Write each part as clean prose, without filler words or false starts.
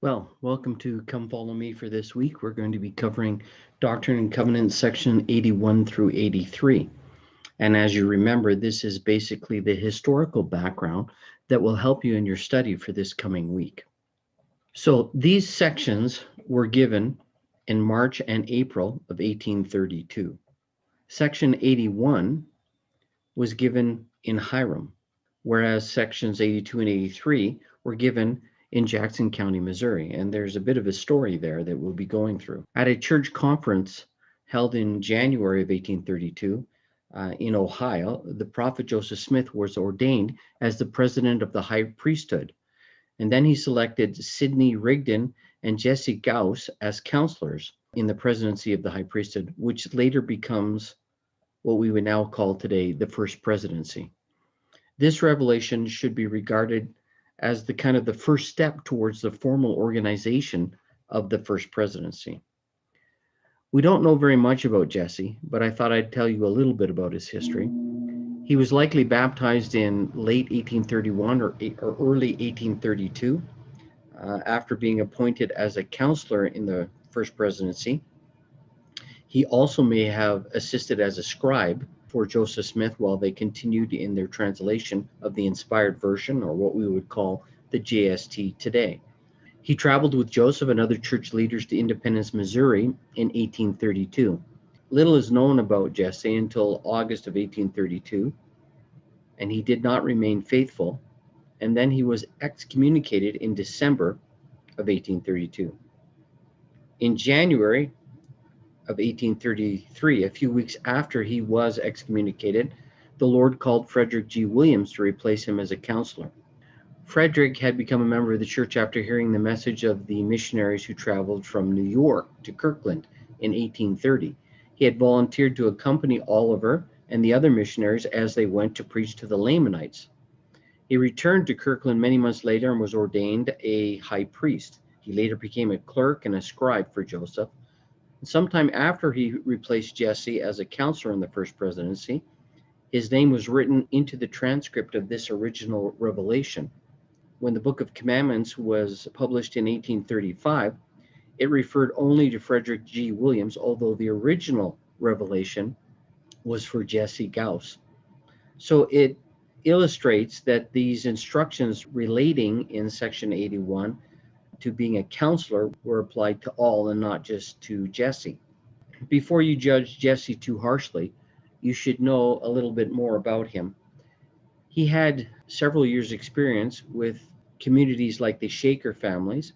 Well, welcome to Come Follow Me for this week. We're going to be covering Doctrine and Covenants section 81 through 83. And as you remember, this is basically the historical background that will help you in your study for this coming week. So these sections were given in March and April of 1832. Section 81 was given in Hiram, whereas sections 82 and 83 were given in Jackson County, Missouri. And there's a bit of a story there that we'll be going through. At a church conference held in January of 1832 in Ohio, the prophet Joseph Smith was ordained as the president of the high priesthood. And then he selected Sidney Rigdon and Jesse Gauss as counselors in the presidency of the high priesthood, which later becomes what we would now call today the first presidency. This revelation should be regarded as the first step towards the formal organization of the first presidency. We don't know very much about Jesse, but I thought I'd tell you a little bit about his history. He was likely baptized in late 1831 or early 1832 after being appointed as a counselor in the first presidency. He also may have assisted as a scribe for Joseph Smith while they continued in their translation of the inspired version, or what we would call the JST today. He traveled with Joseph and other church leaders to Independence, Missouri in 1832. Little is known about Jesse until August of 1832, and he did not remain faithful, and then he was excommunicated in December of 1832. In January of 1833, a few weeks after he was excommunicated, the Lord called Frederick G. Williams to replace him as a counselor. Frederick had become a member of the church after hearing the message of the missionaries who traveled from New York to Kirkland in 1830. He had volunteered to accompany Oliver and the other missionaries as they went to preach to the Lamanites. He returned to Kirkland many months later and was ordained a high priest. He later became a clerk and a scribe for Joseph. Sometime after he replaced Jesse as a counselor in the first presidency, his name was written into the transcript of this original revelation. When the Book of Commandments was published in 1835, it referred only to Frederick G. Williams, although the original revelation was for Jesse Gauss. So it illustrates that these instructions relating in section 81 to being a counselor were applied to all and not just to Jesse. Before you judge Jesse too harshly, you should know a little bit more about him. He had several years' experience with communities like the Shaker families,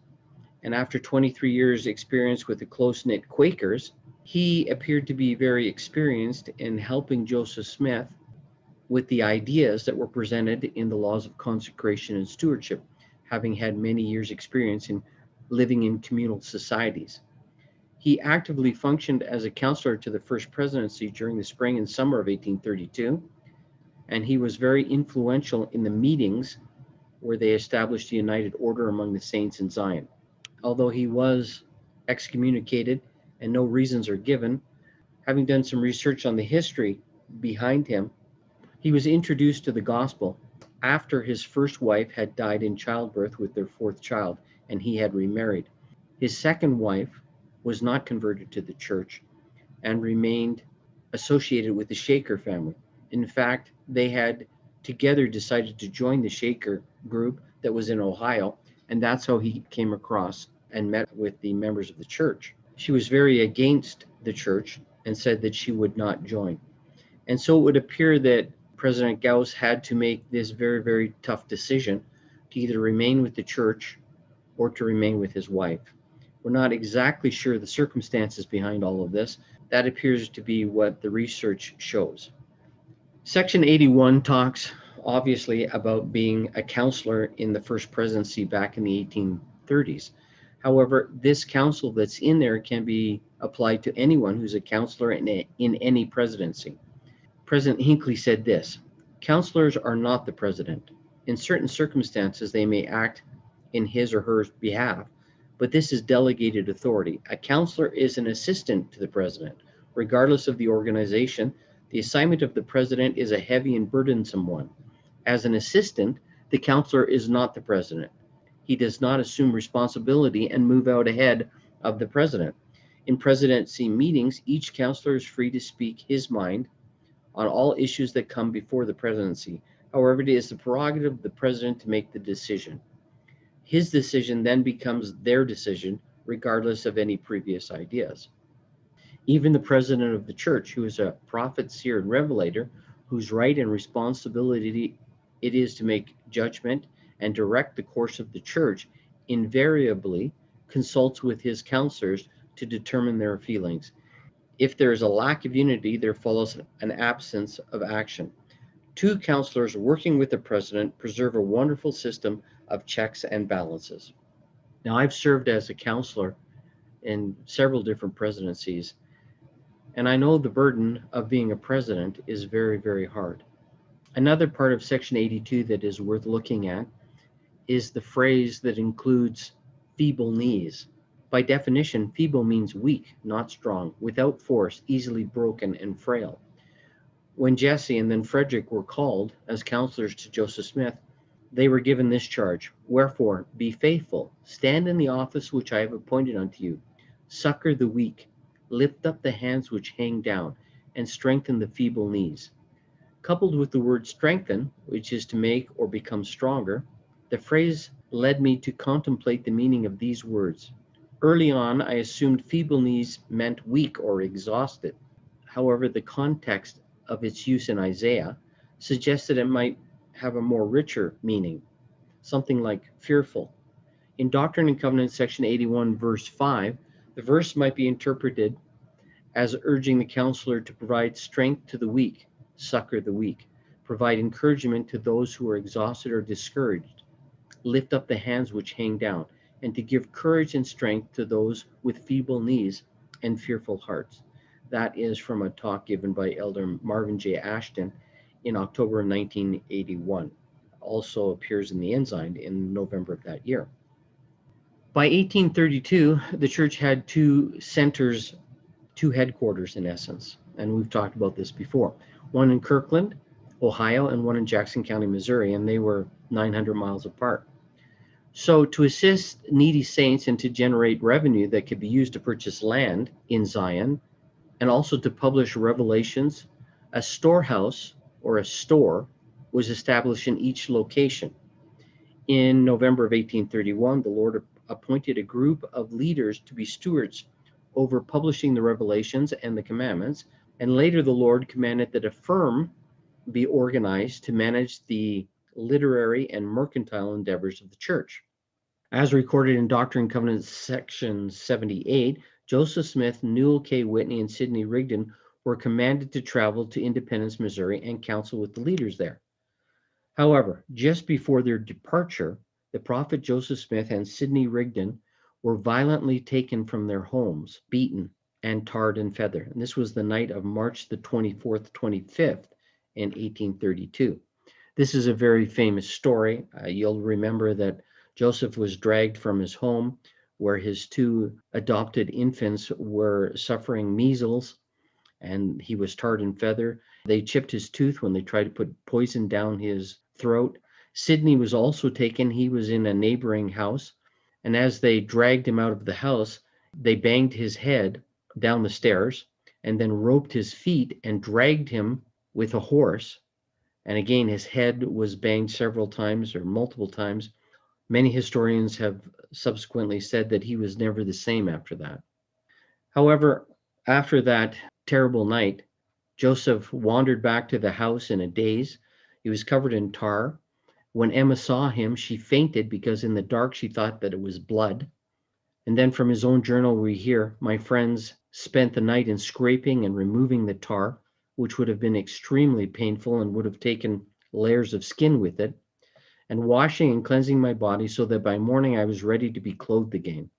and after 23 years' experience with the close-knit Quakers, he appeared to be very experienced in helping Joseph Smith with the ideas that were presented in the laws of consecration and stewardship, having had many years' experience in living in communal societies. He actively functioned as a counselor to the first presidency during the spring and summer of 1832, and he was very influential in the meetings where they established a united order among the saints in Zion. Although he was excommunicated and no reasons are given, having done some research on the history behind him, he was introduced to the gospel after his first wife had died in childbirth with their fourth child, and he had remarried. His second wife was not converted to the church and remained associated with the Shaker family. In fact, they had together decided to join the Shaker group that was in Ohio, and that's how he came across and met with the members of the church. She was very against the church and said that she would not join. And so it would appear that President Gauss had to make this very, very tough decision to either remain with the church or to remain with his wife. We're not exactly sure the circumstances behind all of this. That appears to be what the research shows. Section 81 talks obviously about being a counselor in the first presidency back in the 1830s. However, this counsel that's in there can be applied to anyone who's a counselor in any presidency. President Hinckley said this: "Counselors are not the president. In certain circumstances, they may act in his or her behalf, but this is delegated authority. A counselor is an assistant to the president. Regardless of the organization, the assignment of the president is a heavy and burdensome one. As an assistant, the counselor is not the president. He does not assume responsibility and move out ahead of the president. In presidency meetings, each counselor is free to speak his mind on all issues that come before the presidency. However, it is the prerogative of the president to make the decision. His decision then becomes their decision, regardless of any previous ideas. Even the president of the church, who is a prophet, seer, and revelator, whose right and responsibility it is to make judgment and direct the course of the church, invariably consults with his counselors to determine their feelings. If there is a lack of unity, there follows an absence of action. Two counselors working with the president preserve a wonderful system of checks and balances. Now, I've served as a counselor in several different presidencies, and I know the burden of being a president is very, very hard. Another part of Section 82 that is worth looking at is the phrase that includes feeble knees. By definition, feeble means weak, not strong, without force, easily broken, and frail. When Jesse and then Frederick were called as counselors to Joseph Smith, they were given this charge: "Wherefore, be faithful, stand in the office which I have appointed unto you, succor the weak, lift up the hands which hang down, and strengthen the feeble knees." Coupled with the word strengthen, which is to make or become stronger, the phrase led me to contemplate the meaning of these words. Early on, I assumed feeble knees meant weak or exhausted. However, the context of its use in Isaiah suggested it might have a more richer meaning, something like fearful. In Doctrine and Covenants, section 81, verse 5, the verse might be interpreted as urging the counselor to provide strength to the weak, succor the weak, provide encouragement to those who are exhausted or discouraged, lift up the hands which hang down, and to give courage and strength to those with feeble knees and fearful hearts. That is from a talk given by Elder Marvin J. Ashton in October 1981. Also appears in the Ensign in November of that year. By 1832, the church had two centers, two headquarters in essence, and we've talked about this before. One in Kirkland, Ohio, and one in Jackson County, Missouri, and they were 900 miles apart. So to assist needy saints and to generate revenue that could be used to purchase land in Zion, and also to publish revelations, a storehouse or a store was established in each location. In November of 1831, the Lord appointed a group of leaders to be stewards over publishing the revelations and the commandments, and later the Lord commanded that a firm be organized to manage the literary and mercantile endeavors of the church. As recorded in Doctrine and Covenants section 78, Joseph Smith, Newell K. Whitney, and Sidney Rigdon were commanded to travel to Independence, Missouri, and counsel with the leaders there. However, just before their departure, the prophet Joseph Smith and Sidney Rigdon were violently taken from their homes, beaten, and tarred and feathered. And this was the night of March the 24th, 25th in 1832. This is a very famous story. You'll remember that Joseph was dragged from his home where his two adopted infants were suffering measles, and he was tarred and feathered. They chipped his tooth when they tried to put poison down his throat. Sidney was also taken. He was in a neighboring house, and as they dragged him out of the house, they banged his head down the stairs and then roped his feet and dragged him with a horse. And again, his head was banged several times or multiple times. Many historians have subsequently said that he was never the same after that. However, after that terrible night, Joseph wandered back to the house in a daze. He was covered in tar. When Emma saw him, she fainted because in the dark she thought that it was blood. And then from his own journal we hear, "My friends spent the night in scraping and removing the tar, which would have been extremely painful and would have taken layers of skin with it, and washing and cleansing my body so that by morning I was ready to be clothed again."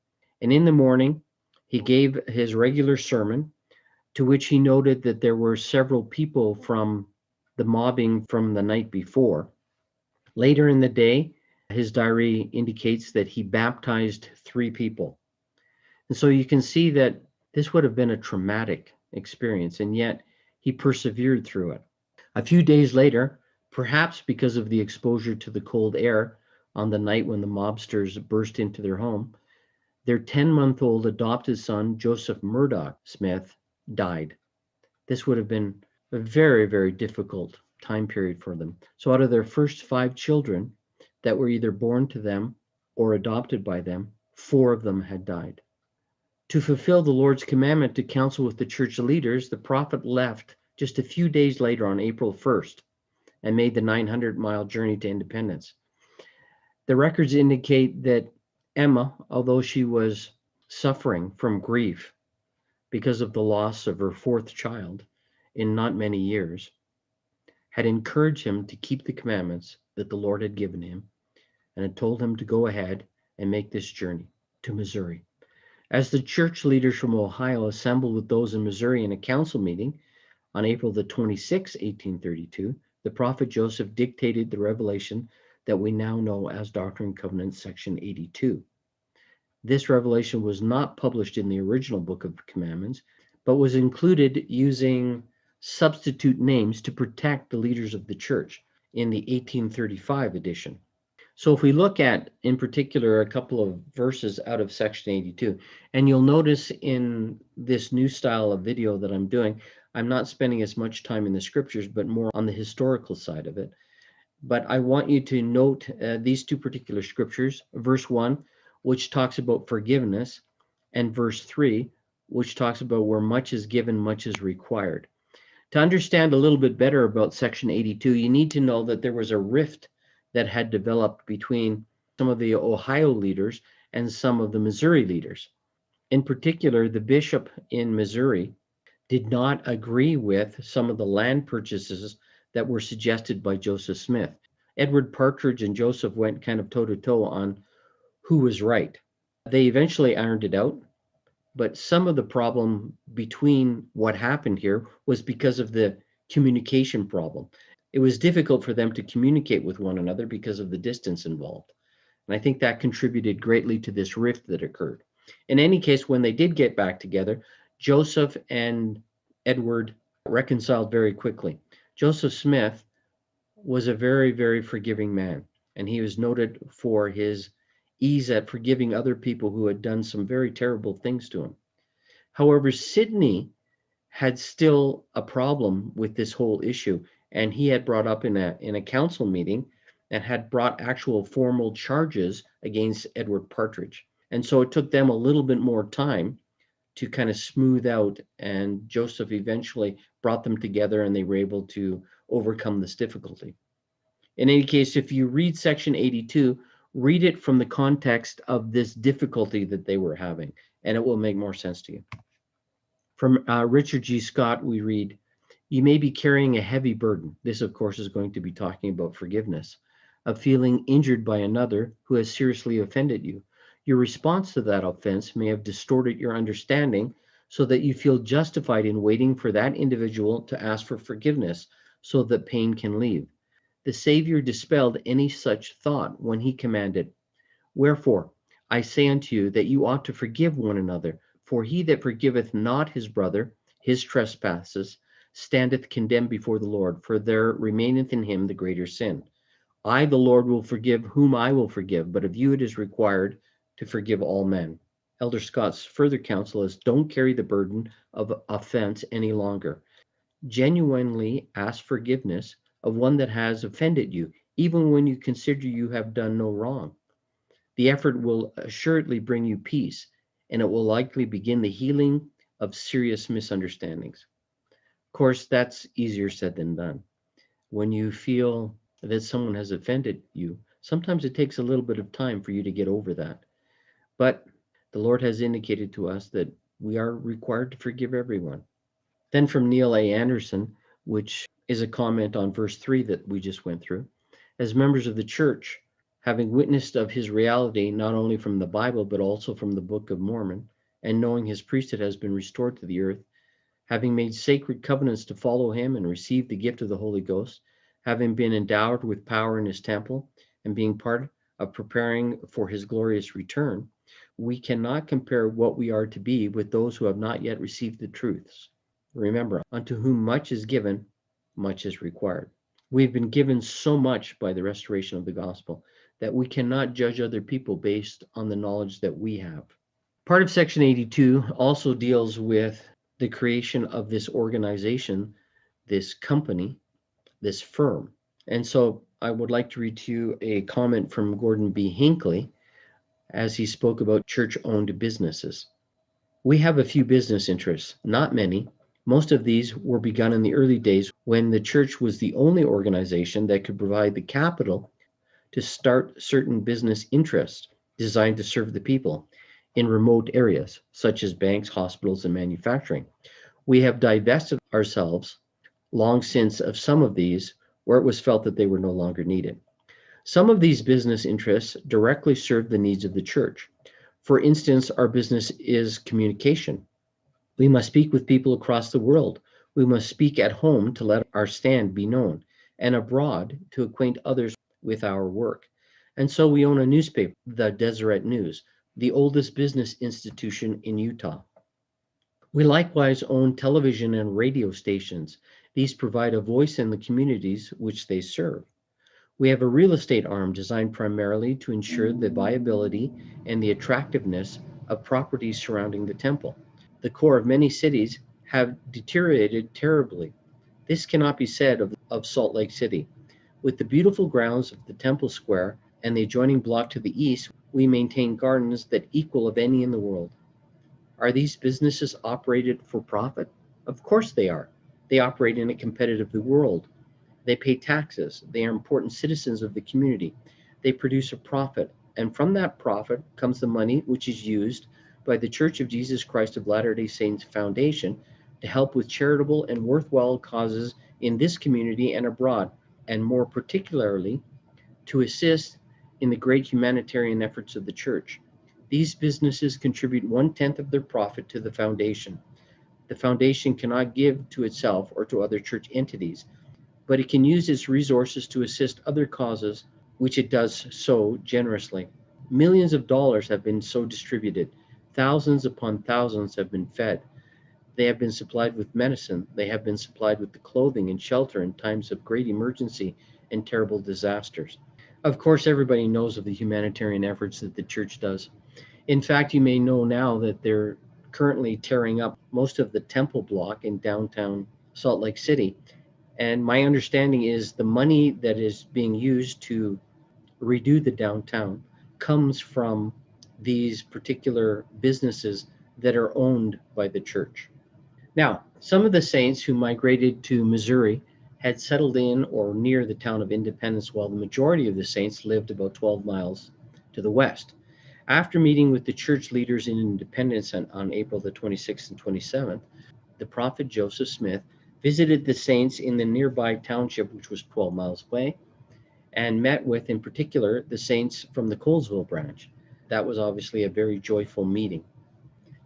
And in the morning, he gave his regular sermon, to which he noted that there were several people from the mobbing from the night before. Later in the day, his diary indicates that he baptized 3 people. And so you can see that this would have been a traumatic experience, and yet he persevered through it. A few days later, perhaps because of the exposure to the cold air, on the night when the mobsters burst into their home, their 10-month-old adopted son, Joseph Murdoch Smith, died. This would have been a very, very difficult time period for them. So out of their first 5 children that were either born to them or adopted by them, 4 of them had died. To fulfill the Lord's commandment to counsel with the church leaders, the prophet left just a few days later on April 1st and made the 900-mile journey to Independence. The records indicate that Emma, although she was suffering from grief because of the loss of her 4th child in not many years, had encouraged him to keep the commandments that the Lord had given him and had told him to go ahead and make this journey to Missouri. As the church leaders from Ohio assembled with those in Missouri in a council meeting on April the 26th, 1832, the prophet Joseph dictated the revelation that we now know as Doctrine and Covenants, section 82. This revelation was not published in the original Book of Commandments, but was included using substitute names to protect the leaders of the church in the 1835 edition. So if we look at, in particular, a couple of verses out of section 82, and you'll notice in this new style of video that I'm doing, I'm not spending as much time in the scriptures, but more on the historical side of it. But I want you to note these 2 particular scriptures, verse 1, which talks about forgiveness, and verse 3, which talks about where much is given, much is required. To understand a little bit better about section 82, you need to know that there was a rift that had developed between some of the Ohio leaders and some of the Missouri leaders. In particular, the bishop in Missouri did not agree with some of the land purchases that were suggested by Joseph Smith. Edward Partridge and Joseph went kind of toe-to-toe on who was right. They eventually ironed it out, but some of the problem between what happened here was because of the communication problem. It was difficult for them to communicate with one another because of the distance involved. And I think that contributed greatly to this rift that occurred. In any case, when they did get back together, Joseph and Edward reconciled very quickly. Joseph Smith was a very, very forgiving man, and he was noted for his ease at forgiving other people who had done some very terrible things to him. However, Sidney had still a problem with this whole issue, and he had brought up in a council meeting and had brought actual formal charges against Edward Partridge. And so it took them a little bit more time to kind of smooth out, and Joseph eventually brought them together and they were able to overcome this difficulty. In any case, if you read section 82, read it from the context of this difficulty that they were having, and it will make more sense to you. From Richard G. Scott, we read, "You may be carrying a heavy burden." This, of course, is going to be talking about forgiveness, of feeling injured by another who has seriously offended you. Your response to that offense may have distorted your understanding so that you feel justified in waiting for that individual to ask for forgiveness so that pain can leave. The Savior dispelled any such thought when he commanded, "Wherefore, I say unto you that you ought to forgive one another, for he that forgiveth not his brother his trespasses standeth condemned before the Lord, for there remaineth in him the greater sin. I, the Lord, will forgive whom I will forgive, but of you it is required to forgive all men." Elder Scott's further counsel is, don't carry the burden of offense any longer. Genuinely ask forgiveness of one that has offended you, even when you consider you have done no wrong. The effort will assuredly bring you peace, and it will likely begin the healing of serious misunderstandings. Of course, that's easier said than done. When you feel that someone has offended you, sometimes it takes a little bit of time for you to get over that. But the Lord has indicated to us that we are required to forgive everyone. Then from Neil A. Anderson, which is a comment on verse 3 that we just went through, as members of the church, having witnessed of his reality not only from the Bible but also from the Book of Mormon, and knowing his priesthood has been restored to the earth, having made sacred covenants to follow him and receive the gift of the Holy Ghost, having been endowed with power in his temple, and being part of preparing for his glorious return, we cannot compare what we are to be with those who have not yet received the truths. Remember, unto whom much is given, much is required. We've been given so much by the restoration of the gospel. that we cannot judge other people based on the knowledge that we have. Part of Section 82 also deals with the creation of this organization, this company, this firm. And so I would like to read to you a comment from Gordon B. Hinckley as he spoke about church-owned businesses. We have a few business interests, not many. Most of these were begun in the early days when the church was the only organization that could provide the capital to start certain business interests designed to serve the people in remote areas, such as banks, hospitals, and manufacturing. We have divested ourselves long since of some of these where it was felt that they were no longer needed. Some of these business interests directly serve the needs of the church. For instance, our business is communication. We must speak with people across the world. We must speak at home to let our stand be known, and abroad to acquaint others with our work. And so we own a newspaper, the Deseret News, the oldest business institution in Utah. We likewise own television and radio stations. These provide a voice in the communities which they serve. We have a real estate arm designed primarily to ensure the viability and the attractiveness of properties surrounding the temple. The core of many cities have deteriorated terribly. This cannot be said of Salt Lake City. With the beautiful grounds of the Temple Square and the adjoining block to the east, we maintain gardens that equal of any in the world. Are these businesses operated for profit? Of course they are. They operate in a competitive world. They pay taxes. They are important citizens of the community. They produce a profit, and from that profit comes the money which is used by the Church of Jesus Christ of Latter-day Saints Foundation to help with charitable and worthwhile causes in this community and abroad, and more particularly to assist in the great humanitarian efforts of the church. These businesses contribute 1/10 of their profit to the foundation. The foundation cannot give to itself or to other church entities, but it can use its resources to assist other causes, which it does so generously. Millions of dollars have been so distributed. Thousands upon thousands have been fed. They have been supplied with medicine. They have been supplied with the clothing and shelter in times of great emergency and terrible disasters. Of course, everybody knows of the humanitarian efforts that the church does. In fact, you may know now that they're currently tearing up most of the temple block in downtown Salt Lake City. And my understanding is the money that is being used to redo the downtown comes from these particular businesses that are owned by the church. Now, some of the saints who migrated to Missouri had settled in or near the town of Independence, while the majority of the saints lived about 12 miles to the west. After meeting with the church leaders in Independence on April the 26th and 27th, the prophet Joseph Smith visited the saints in the nearby township, which was 12 miles away, and met with, in particular, the saints from the Colesville branch. That was obviously a very joyful meeting.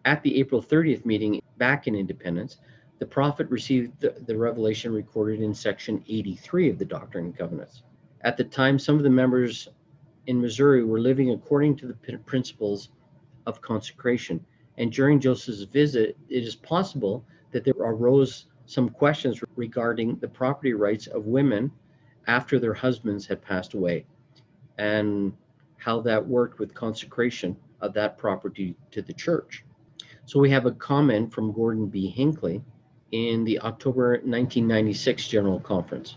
At the April 30th meeting back in Independence, the prophet received the revelation recorded in section 83 of the Doctrine and Covenants. At the time, some of the members in Missouri were living according to the principles of consecration. And during Joseph's visit, it is possible that there arose some questions regarding the property rights of women after their husbands had passed away, and how that worked with consecration of that property to the church. So we have a comment from Gordon B. Hinckley in the October 1996 General Conference.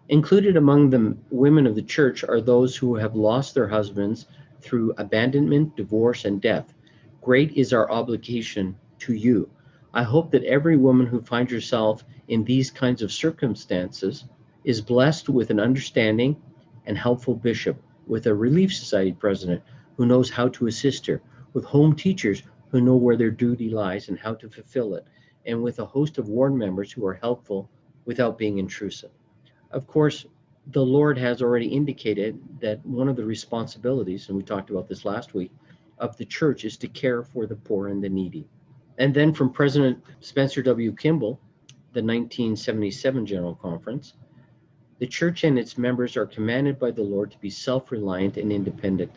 Included among the women of the church are those who have lost their husbands through abandonment, divorce, and death. Great is our obligation to you. I hope that every woman who finds herself in these kinds of circumstances is blessed with an understanding and helpful bishop, with a Relief Society president who knows how to assist her, with home teachers who know where their duty lies and how to fulfill it, and with a host of ward members who are helpful without being intrusive. Of course, the Lord has already indicated that one of the responsibilities, and we talked about this last week, of the church is to care for the poor and the needy. And then from President Spencer W. Kimball, the 1977 General Conference, the church and its members are commanded by the Lord to be self-reliant and independent.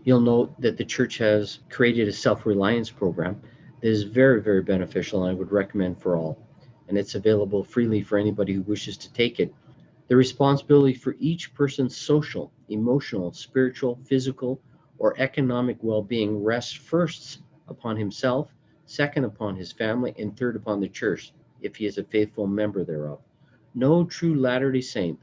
You'll note that the church has created a self-reliance program that is very, very beneficial, and I would recommend for all. And it's available freely for anybody who wishes to take it. The responsibility for each person's social, emotional, spiritual, physical, or economic well-being rests first upon himself, second upon his family, and third upon the church, if he is a faithful member thereof. No true Latter-day Saint,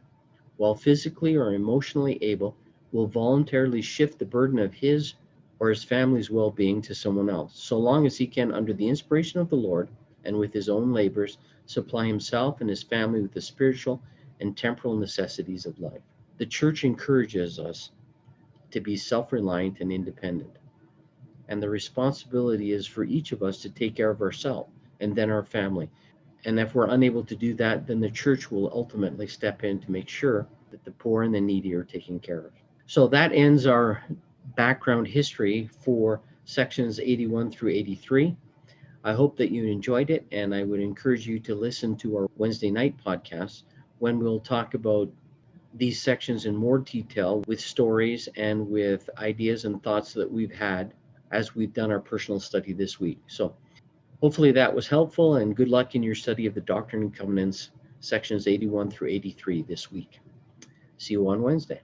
while physically or emotionally able, will voluntarily shift the burden of his or his family's well-being to someone else, so long as he can, under the inspiration of the Lord and with his own labors, supply himself and his family with the spiritual and temporal necessities of life. The church encourages us to be self-reliant and independent, and the responsibility is for each of us to take care of ourselves and then our family. And if we're unable to do that, then the church will ultimately step in to make sure that the poor and the needy are taken care of. So that ends our background history for sections 81 through 83. I hope that you enjoyed it, and I would encourage you to listen to our Wednesday night podcast when we'll talk about these sections in more detail with stories and with ideas and thoughts that we've had as we've done our personal study this week. So hopefully that was helpful, and good luck in your study of the Doctrine and Covenants, sections 81 through 83 this week. See you on Wednesday.